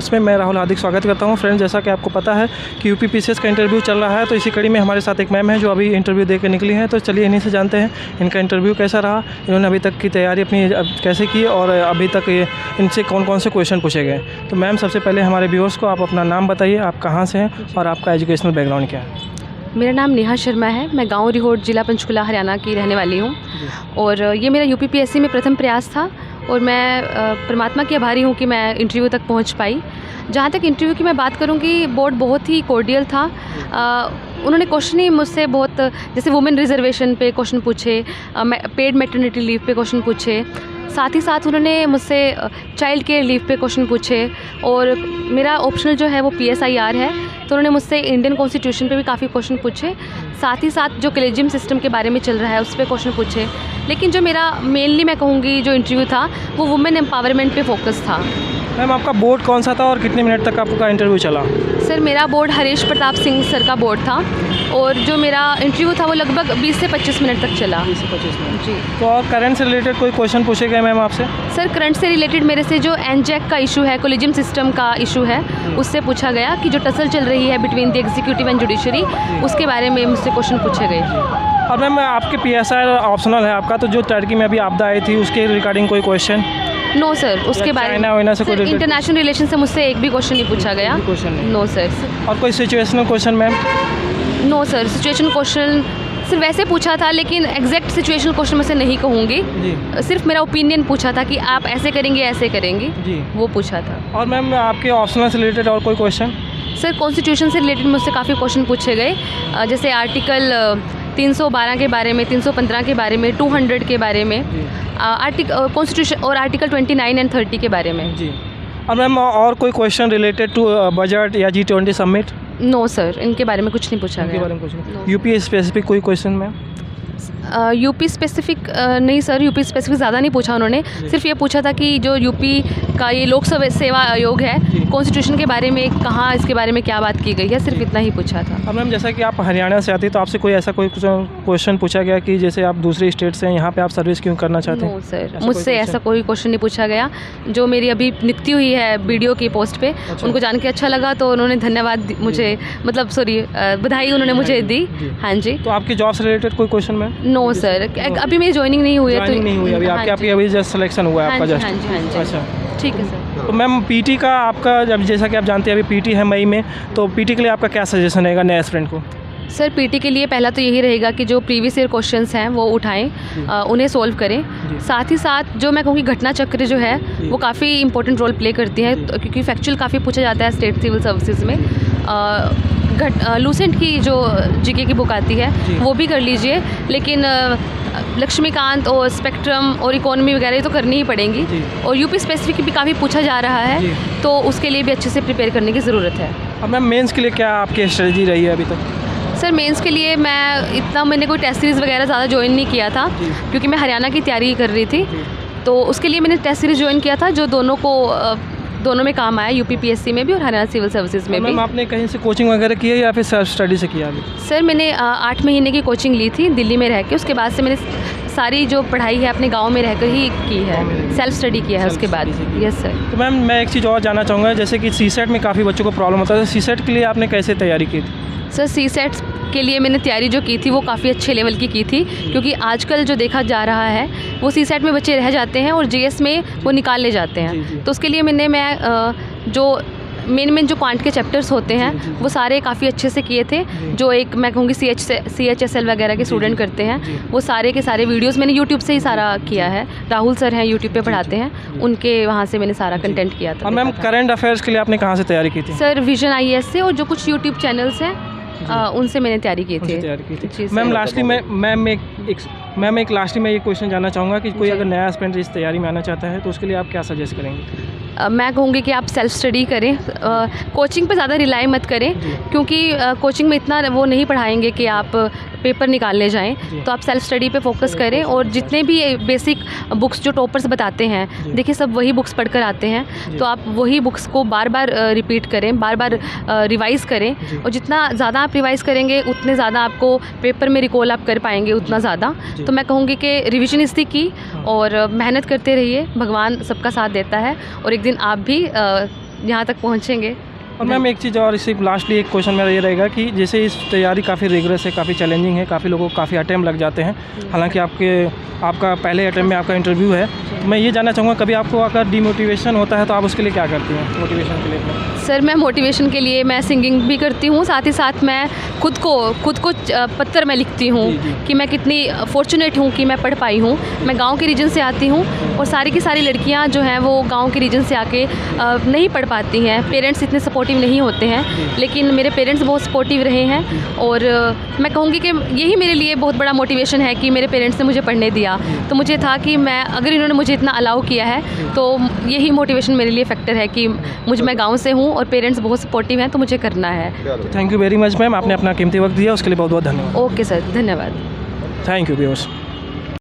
News में मैं राहुल हार्दिक स्वागत करता हूं। फ्रेंड्स, जैसा कि आपको पता है कि यूपीपीसीएस का इंटरव्यू चल रहा है, तो इसी कड़ी में हमारे साथ एक मैम है जो अभी इंटरव्यू दे के निकली हैं। तो चलिए इन्हीं से जानते हैं इनका इंटरव्यू कैसा रहा, इन्होंने अभी तक की तैयारी अपनी कैसे की और अभी तक इनसे कौन कौन से क्वेश्चन पूछे गए। तो मैम, सबसे पहले हमारे व्यूअर्स को आप अपना नाम बताइए, आप कहाँ से हैं और आपका एजुकेशनल बैकग्राउंड क्या है। मेरा नाम नेहा शर्मा है। मैं गांव रिहोट, ज़िला पंचकुला, हरियाणा की रहने वाली हूं और ये मेरा यूपीपीएससी में प्रथम प्रयास था और मैं परमात्मा की आभारी हूं कि मैं इंटरव्यू तक पहुंच पाई। जहां तक इंटरव्यू की मैं बात करूंगी, बोर्ड बहुत ही कोर्डियल था। उन्होंने क्वेश्चन ही मुझसे बहुत, जैसे वुमेन रिजर्वेशन पे क्वेश्चन पूछे, पेड मैटरनिटी लीव पे क्वेश्चन पूछे, साथ ही साथ उन्होंने मुझसे चाइल्ड केयर लीव पे क्वेश्चन पूछे और मेरा ऑप्शनल जो है वो PSIR है, तो उन्होंने मुझसे इंडियन कॉन्स्टिट्यूशन पे भी काफ़ी क्वेश्चन पूछे। साथ ही साथ जो कॉलेजियम सिस्टम के बारे में चल रहा है उस पर क्वेश्चन पूछे। लेकिन जो मेरा मेनली मैं कहूँगी जो इंटरव्यू था वो वुमेन एम्पावरमेंट पे फोकस था। मैम, आपका बोर्ड कौन सा था और कितने मिनट तक आपका इंटरव्यू चला। सर, मेरा बोर्ड हरीश प्रताप सिंह सर का बोर्ड था और जो मेरा इंटरव्यू था वो लगभग 20 से 25 मिनट तक चला। 20 से 25 मिनट जी। तो और करंट से रिलेटेड कोई क्वेश्चन पूछे गए मैम आपसे। सर, करंट से रिलेटेड मेरे से जो एनजैक का इशू है, कॉलेजियम सिस्टम का इशू है, उससे पूछा गया कि जो टसल चल रही है between the executive and judiciary, उसके बारे में मुझसे क्वेश्चन पूछे गए। और मैम, आपके PSIR ऑप्शनल है आपका, तो जो टर्की में अभी आपदा आई थी उसके रिगार्डिंग कोई क्वेश्चन। नो सर, उसके बारे में इंटरनेशनल रिलेशन से मुझसे एक भी क्वेश्चन नहीं पूछा गया। No sir. और कोई situational question ma'am. No sir, situation question सिर्फ वैसे पूछा था, लेकिन एग्जैक्ट सिचुएशनल क्वेश्चन मैं से नहीं कहूँगी। सिर्फ मेरा ओपिनियन पूछा था कि आप ऐसे करेंगे ऐसे करेंगे जी, वो पूछा था। और मैम, आपके ऑप्शनल से रिलेटेड और कोई क्वेश्चन। सर, कॉन्स्टिट्यूशन से रिलेटेड मुझसे काफ़ी क्वेश्चन पूछे गए, जैसे आर्टिकल 312 के बारे में, 315 के बारे में, 200 के बारे में, कॉन्स्टिट्यूशन और आर्टिकल 29 एंड 30 के बारे में जी। और मैम, और कोई क्वेश्चन रिलेटेड टू बजट या G20 समिट। नो सर, इनके बारे में कुछ नहीं पूछा गया। बारे में कुछ यूपी स्पेसिफिक कोई क्वेश्चन मैम। यूपी स्पेसिफिक नहीं सर, यूपी स्पेसिफिक ज़्यादा नहीं पूछा उन्होंने। सिर्फ ये पूछा था कि जो यूपी का ये लोक सेवा आयोग है, कॉन्स्टिट्यूशन के बारे में कहाँ इसके बारे में क्या बात की गई है, सिर्फ इतना ही पूछा था। अब मैम, जैसा कि आप हरियाणा से आती है तो आपसे कोई ऐसा कोई क्वेश्चन पूछा गया कि जैसे आप दूसरी स्टेट से यहाँ पे आप सर्विस क्यों करना चाहते हैं। नो सर, मुझसे ऐसा कोई क्वेश्चन नहीं पूछा गया। जो मेरी अभी नियुक्ति हुई है BDO की पोस्ट पे, उनको जान के अच्छा लगा, तो उन्होंने धन्यवाद मुझे, मतलब सॉरी, बधाई उन्होंने मुझे दी। हाँ जी। तो आपकी जॉब से रिलेटेड कोई क्वेश्चन मैम। नो सर, अभी मेरी ज्वाइनिंग नहीं हुई है, तो नहीं हुई अभी आपकी अभी जस्ट सिलेक्शन हुआ है आपका जस्ट। हाँ जी, हाँ जी। अच्छा, ठीक है सर। तो मैम, PT का आपका, जब जैसा कि आप जानते हैं अभी PT है मई में, तो PT के लिए आपका क्या सजेशन रहेगा नए एस्पिरेंट को। सर, PT के लिए पहला तो यही रहेगा कि जो प्रीवियस ईयर क्वेश्चंस हैं वो उठाएं, उन्हें सॉल्व करें। साथ ही साथ जो मैं कहूँगी घटना चक्र जो है वो काफ़ी इंपॉर्टेंट रोल प्ले करती है, क्योंकि फैक्चुअल काफ़ी पूछा जाता है स्टेट सिविल सर्विसेज में। लूसेंट की जो GK की बुक आती है वो भी कर लीजिए, लेकिन लक्ष्मीकांत और स्पेक्ट्रम और इकोनॉमी वगैरह तो करनी ही पड़ेंगी। और यूपी स्पेसिफिक भी काफ़ी पूछा जा रहा है, तो उसके लिए भी अच्छे से प्रिपेयर करने की ज़रूरत है। अब मैम, मेंस के लिए क्या आपकी स्ट्रेटजी रही है अभी तक। सर, मेंस के लिए मैंने कोई टेस्ट सीरीज़ वगैरह ज़्यादा ज्वाइन नहीं किया था, क्योंकि मैं हरियाणा की तैयारी कर रही थी, तो उसके लिए मैंने टेस्ट सीरीज़ ज्वाइन किया था, जो दोनों में काम आया, UPPSC में भी और हरियाणा सिविल सर्विसेज में भी। मैम, आपने कहीं से कोचिंग वगैरह की है या फिर सेल्फ स्टडी से किया अभी। सर, मैंने 8 महीने की कोचिंग ली थी दिल्ली में रह के, उसके बाद से मैंने सारी जो पढ़ाई है अपने गांव में रहकर ही की है, सेल्फ स्टडी किया है उसके बाद। Yes sir. तो मैम, मैं एक चीज़ और जानना चाहूँगा, जैसे कि CSET में काफ़ी बच्चों को प्रॉब्लम होता है, तो CSET के लिए आपने कैसे तैयारी की थी। सर, CSET के लिए मैंने तैयारी जो की थी वो काफ़ी अच्छे लेवल की थी, क्योंकि आजकल जो देखा जा रहा है वो CSET में बच्चे रह जाते हैं और GS में वो निकाल ले जाते हैं। तो उसके लिए मैं जो मेन जो क्वांट के चैप्टर्स होते हैं वो सारे काफ़ी अच्छे से किए थे। जो एक मैं कहूँगी CHSL वगैरह के स्टूडेंट करते हैं, वो सारे के सारे वीडियोस मैंने यूट्यूब से ही सारा किया है। राहुल सर हैं, यूट्यूब पे पढ़ाते हैं, उनके वहाँ से मैंने सारा कंटेंट किया था। और मैम, करंट अफेयर्स के लिए आपने कहाँ से तैयारी की थी। सर, विजन IAS से, और जो कुछ यूट्यूब चैनल्स हैं उनसे मैंने तैयारी की थी। मैम, लास्टली मैं एक लास्टली मैं ये क्वेश्चन जानना चाहूँगा कि कोई अगर नया एस्पिरेंट इस तैयारी में आना चाहता है तो उसके लिए आप क्या सजेस्ट करेंगे। मैं कहूँगी कि आप सेल्फ स्टडी करें, कोचिंग पे ज़्यादा रिलाई मत करें, क्योंकि कोचिंग में इतना वो नहीं पढ़ाएंगे कि आप पेपर निकालने जाएं। तो आप सेल्फ स्टडी पे फोकस करें, और जितने भी बेसिक बुक्स जो टॉपर्स बताते हैं, देखिए सब वही बुक्स पढ़कर आते हैं, तो आप वही बुक्स को बार बार रिपीट करें, बार बार रिवाइज़ करें, और जितना ज़्यादा आप रिवाइज़ करेंगे उतने ज़्यादा आपको पेपर में रिकॉल आप कर पाएंगे, उतना ज़्यादा। तो मैं कहूँगी कि रिविजनिस्टी की और मेहनत करते रहिए, भगवान सबका साथ देता है, और एक दिन आप भी यहाँ तक पहुँचेंगे। और मैम एक चीज़ और, इसी लास्टली एक क्वेश्चन मेरा ये रहेगा कि जैसे इस तैयारी काफ़ी रिगरस है, काफ़ी चैलेंजिंग है, काफ़ी लोगों को काफ़ी अटैम्प्ट लग जाते हैं, हालांकि आपका पहले अटैम्प्ट में आपका इंटरव्यू है, तो मैं ये जानना चाहूँगा कभी आपको अगर डिमोटिवेशन होता है तो आप उसके लिए क्या करती हैं मोटिवेशन के लिए? सर मैं मोटिवेशन के लिए मैं सिंगिंग भी करती हूँ, साथ ही साथ मैं खुद को पत्र में लिखती हूँ कि मैं कितनी फॉर्चुनेट हूँ कि मैं पढ़ पाई हूँ। मैं गांव के रीजन से आती हूँ और सारी की सारी लड़कियाँ जो हैं वो गांव के रीजन से आके नहीं पढ़ पाती हैं, पेरेंट्स इतने सपोर्टिव नहीं होते हैं, लेकिन मेरे पेरेंट्स बहुत सपोर्टिव रहे हैं और मैं कहूँगी कि यही मेरे लिए बहुत बड़ा मोटिवेशन है कि मेरे पेरेंट्स ने मुझे पढ़ने दिया। तो मुझे था कि मैं अगर इन्होंने मुझे इतना अलाउ किया है तो यही मोटिवेशन मेरे लिए फैक्टर है कि मैं गाँव से हूँ और पेरेंट्स बहुत सपोर्टिव हैं, तो मुझे करना है। Thank you very much ma'am, आपने अपना कीमती वक्त दिया, उसके लिए बहुत बहुत धन्यवाद। ओके सर, धन्यवाद। Thank you viewers.